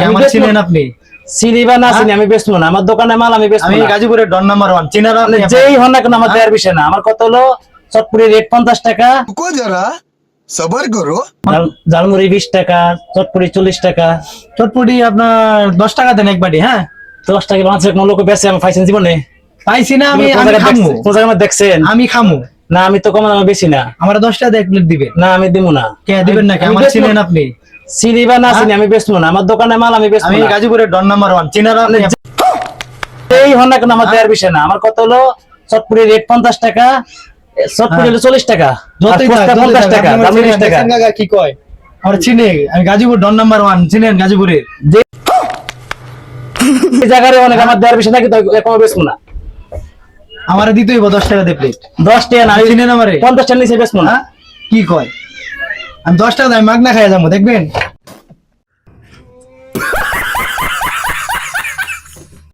আমার চিনেন আপনি? চিনি বা না চিনি আমি বেচবো না, আমার দোকানে মাল আমি বেচবো আমি না। গাজীপুরের ডন নাম্বার 1 চিনার আপনি? যেই হন না কেন আমার দেয়ার বিষয় না। আমার কত হলো চটপুরি রেট 50 টাকা, रुको जरा सबर करो। ঝালমুড়ি 20 টাকা, চটপুরি 40 টাকা। চটপটি আপনার 10 টাকা দেন এক বাটি। হ্যাঁ 10 টাকা মানুষের কোন লোক বেচে আমি পাইছেন জীবনে? পাইছি না আমি। কোন আমি জায়গায় খামু, দেখছেন? কোন জায়গায় আমার দেখছেন? আমি খামু। না আমি তো কম দামে বেশি না। আমার 10 টাকা এক প্লেট দিবেন। না আমি দিব না। কে দিবেন না? আমি আমার বেচবো চিনেন না। আপনি? চিনি বা না চিনি আমি বেচবো না, আমার দোকানে মাল আমি বেচবো আমি না। গাজীপুরের ডন নাম্বার 1 চিনার আপনি? যেই হন না কেন আমার দেয়ার বিষয় না। আমার কত হলো চটপুরি রেট 50 টাকা, চটপুরি হলো 40 টাকা, যতই থাক, ফুচকা যতই 50 থাক, টাকা, আপনি আমার ঝালমুড়ি 20 চিনেন, টাকা। দেখছেন কাকা কি কয়? আমার চিনে, আমি গাজীপুর ডন নাম্বার 1 চিনেন গাজীপুরের? এই জায়গায় অনেক আমার দেয়ার বিষয় না, কিন্তু কম বেচবো না। আমারে দিতেই 10 টাকা দিয়ে প্লেট। 10 টাকা না, চিনেন আমারে? 50 টাকা নিচে বেচবো না। হ্যাঁ কি কয়? আমি 10 টাকা আমি মাগনা খাইয়া যাবো, দেখবেন।